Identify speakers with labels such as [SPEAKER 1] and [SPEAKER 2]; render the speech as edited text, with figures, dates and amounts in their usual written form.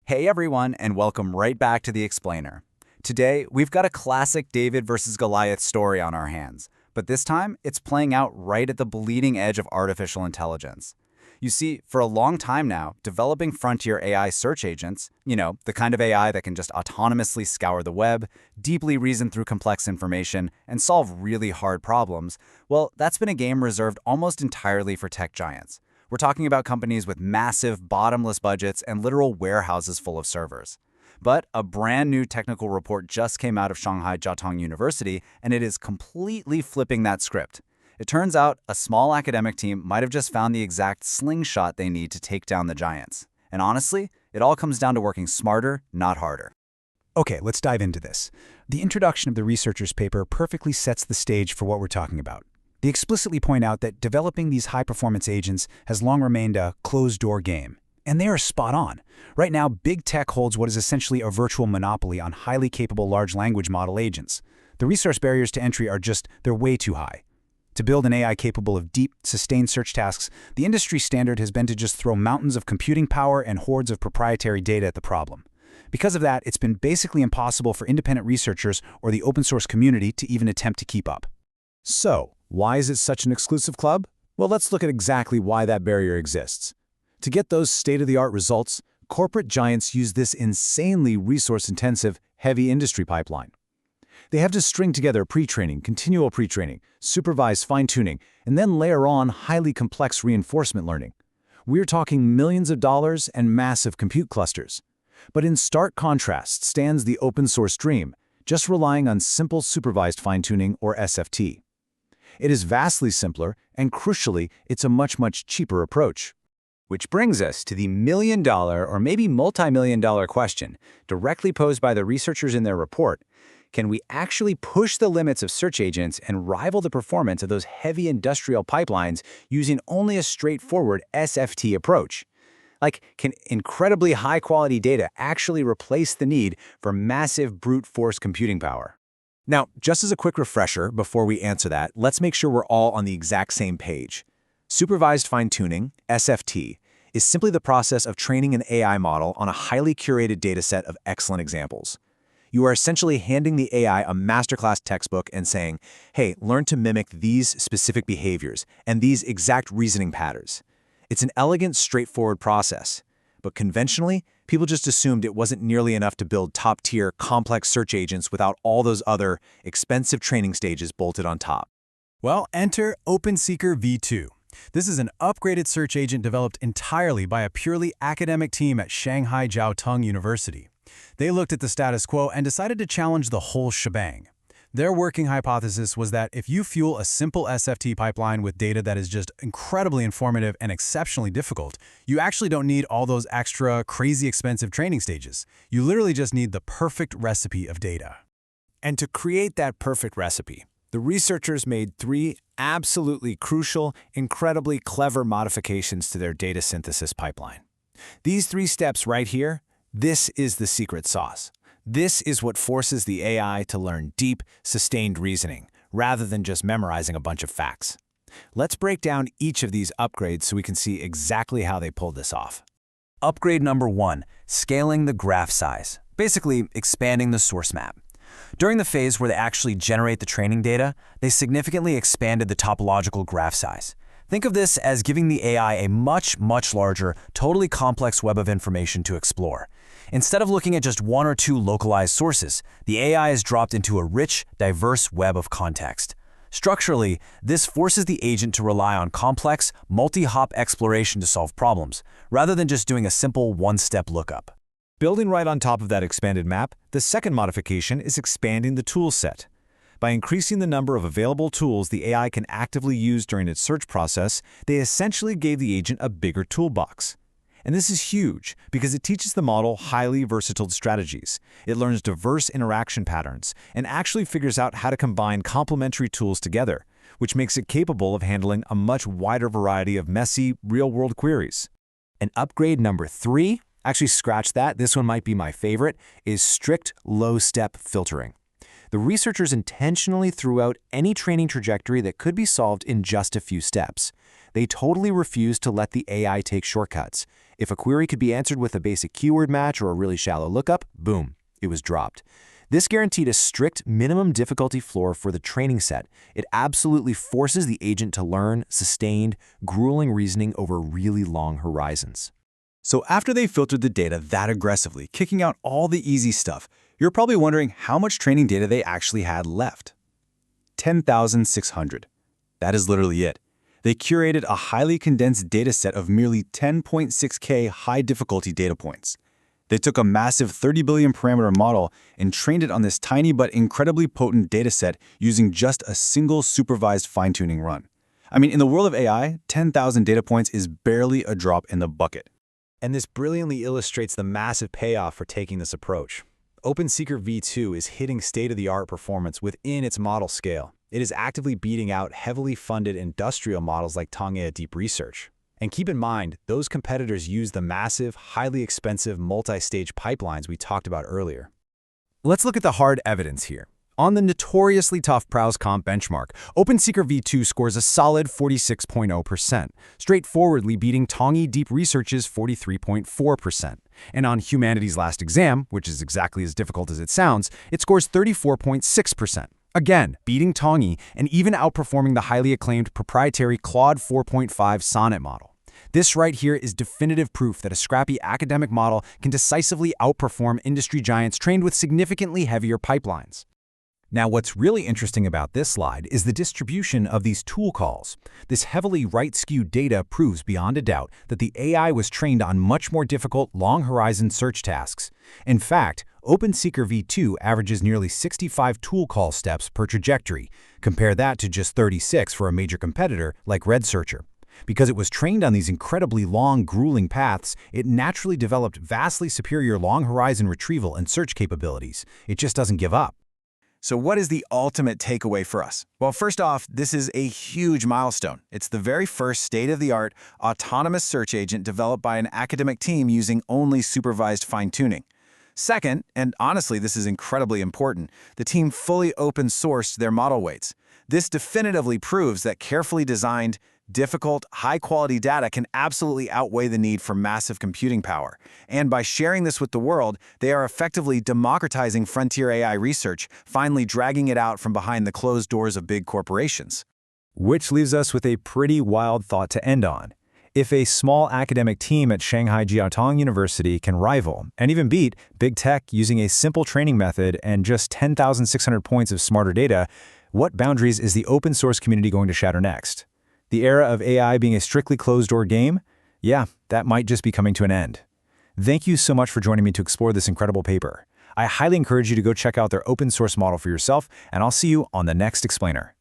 [SPEAKER 1] Hey everyone, and welcome right back to The Explainer. Today, we've got a classic David versus Goliath story on our hands, but this time, it's playing out right at the bleeding edge of artificial intelligence. You see, for a long time now, developing frontier AI search agents, the kind of AI that can just autonomously scour the web, deeply reason through complex information, and solve really hard problems, well, that's been a game reserved almost entirely for tech giants. We're talking about companies with massive, bottomless budgets and literal warehouses full of servers. But a brand new technical report just came out of Shanghai Jiaotong University, and it is completely flipping that script. It turns out a small academic team might have just found the exact slingshot they need to take down the giants. And honestly, it all comes down to working smarter, not harder.
[SPEAKER 2] Okay, let's dive into this. The introduction of the researchers' paper perfectly sets the stage for what we're talking about. They explicitly point out that developing these high-performance agents has long remained a closed-door game. And they are spot on. Right now, big tech holds what is essentially a virtual monopoly on highly capable large language model agents. The resource barriers to entry are they're way too high. To build an AI capable of deep, sustained search tasks, the industry standard has been to just throw mountains of computing power and hordes of proprietary data at the problem. Because of that, it's been basically impossible for independent researchers or the open-source community to even attempt to keep up.
[SPEAKER 3] So, why is it such an exclusive club? Well, let's look at exactly why that barrier exists. To get those state-of-the-art results, corporate giants use this insanely resource-intensive, heavy industry pipeline. They have to string together pre-training, continual pre-training, supervised fine-tuning, and then layer on highly complex reinforcement learning. We're talking millions of dollars and massive compute clusters. But in stark contrast stands the open-source dream, just relying on simple supervised fine-tuning or SFT. It is vastly simpler, and crucially, it's a much cheaper approach.
[SPEAKER 1] Which brings us to the million-dollar or maybe multi-million-dollar question, directly posed by the researchers in their report. Can we actually push the limits of search agents and rival the performance of those heavy industrial pipelines using only a straightforward SFT approach? Can incredibly high-quality data actually replace the need for massive brute force computing power?
[SPEAKER 3] Now, just as a quick refresher before we answer that, let's make sure we're all on the exact same page. Supervised fine-tuning, SFT, is simply the process of training an AI model on a highly curated dataset of excellent examples. You are essentially handing the AI a masterclass textbook and saying, hey, learn to mimic these specific behaviors and these exact reasoning patterns. It's an elegant, straightforward process. But conventionally, people just assumed it wasn't nearly enough to build top-tier, complex search agents without all those other, expensive training stages bolted on top.
[SPEAKER 2] Well, enter OpenSeeker-v2. This is an upgraded search agent developed entirely by a purely academic team at Shanghai Jiaotong University. They looked at the status quo and decided to challenge the whole shebang. Their working hypothesis was that if you fuel a simple SFT pipeline with data that is just incredibly informative and exceptionally difficult, you actually don't need all those extra, crazy expensive training stages. You literally just need the perfect recipe of data.
[SPEAKER 3] And to create that perfect recipe, the researchers made 3 absolutely crucial, incredibly clever modifications to their data synthesis pipeline. These 3 steps right here, this is the secret sauce. This is what forces the AI to learn deep, sustained reasoning, rather than just memorizing a bunch of facts. Let's break down each of these upgrades so we can see exactly how they pulled this off.
[SPEAKER 1] Upgrade number 1, scaling the graph size, basically expanding the source map. During the phase where they actually generate the training data, they significantly expanded the topological graph size. Think of this as giving the AI a much larger, totally complex web of information to explore. Instead of looking at just 1 or 2 localized sources, the AI is dropped into a rich, diverse web of context. Structurally, this forces the agent to rely on complex, multi-hop exploration to solve problems, rather than just doing a simple one-step lookup.
[SPEAKER 3] Building right on top of that expanded map, the second modification is expanding the tool set. By increasing the number of available tools the AI can actively use during its search process, they essentially gave the agent a bigger toolbox. And this is huge because it teaches the model highly versatile strategies. It learns diverse interaction patterns and actually figures out how to combine complementary tools together, which makes it capable of handling a much wider variety of messy, real-world queries. And upgrade number 3, actually scratch that, this one might be my favorite, is strict low-step filtering. The researchers intentionally threw out any training trajectory that could be solved in just a few steps. They totally refused to let the AI take shortcuts. If a query could be answered with a basic keyword match or a really shallow lookup, boom, it was dropped. This guaranteed a strict minimum difficulty floor for the training set. It absolutely forces the agent to learn sustained, grueling reasoning over really long horizons.
[SPEAKER 2] So after they filtered the data that aggressively, kicking out all the easy stuff, you're probably wondering how much training data they actually had left. 10,600. That is literally it. They curated a highly condensed data set of merely 10.6K high-difficulty data points. They took a massive 30 billion parameter model and trained it on this tiny but incredibly potent dataset using just a single supervised fine-tuning run. I mean, in the world of AI, 10,000 data points is barely a drop in the bucket. And this brilliantly illustrates the massive payoff for taking this approach. OpenSeeker-v2 is hitting state-of-the-art performance within its model scale. It is actively beating out heavily funded industrial models like Tongya Deep Research. And keep in mind, those competitors use the massive, highly expensive multi-stage pipelines we talked about earlier.
[SPEAKER 1] Let's look at the hard evidence here. On the notoriously tough ProwseComp benchmark, OpenSeeker-v2 scores a solid 46.0%, straightforwardly beating Tongya Deep Research's 43.4%. And on Humanity's Last Exam, which is exactly as difficult as it sounds, it scores 34.6%. Again, beating Tongya and even outperforming the highly acclaimed proprietary Claude 4.5 Sonnet model. This right here is definitive proof that a scrappy academic model can decisively outperform industry giants trained with significantly heavier pipelines. Now, what's really interesting about this slide is the distribution of these tool calls. This heavily right-skewed data proves beyond a doubt that the AI was trained on much more difficult, long-horizon search tasks. In fact, OpenSeeker-v2 averages nearly 65 tool call steps per trajectory. Compare that to just 36 for a major competitor like RedSearcher. Because it was trained on these incredibly long, grueling paths, it naturally developed vastly superior long-horizon retrieval and search capabilities. It just doesn't give up.
[SPEAKER 2] So what is the ultimate takeaway for us? Well, first off, this is a huge milestone. It's the very first state-of-the-art autonomous search agent developed by an academic team using only supervised fine-tuning. Second, and honestly this is incredibly important, the team fully open-sourced their model weights. This definitively proves that carefully designed, difficult, high-quality data can absolutely outweigh the need for massive computing power. And by sharing this with the world, they are effectively democratizing frontier AI research, finally dragging it out from behind the closed doors of big corporations.
[SPEAKER 1] Which leaves us with a pretty wild thought to end on. If a small academic team at Shanghai Jiaotong University can rival, and even beat, big tech using a simple training method and just 10,600 points of smarter data, what boundaries is the open source community going to shatter next? The era of AI being a strictly closed-door game? Yeah, that might just be coming to an end. Thank you so much for joining me to explore this incredible paper. I highly encourage you to go check out their open source model for yourself, and I'll see you on the next explainer.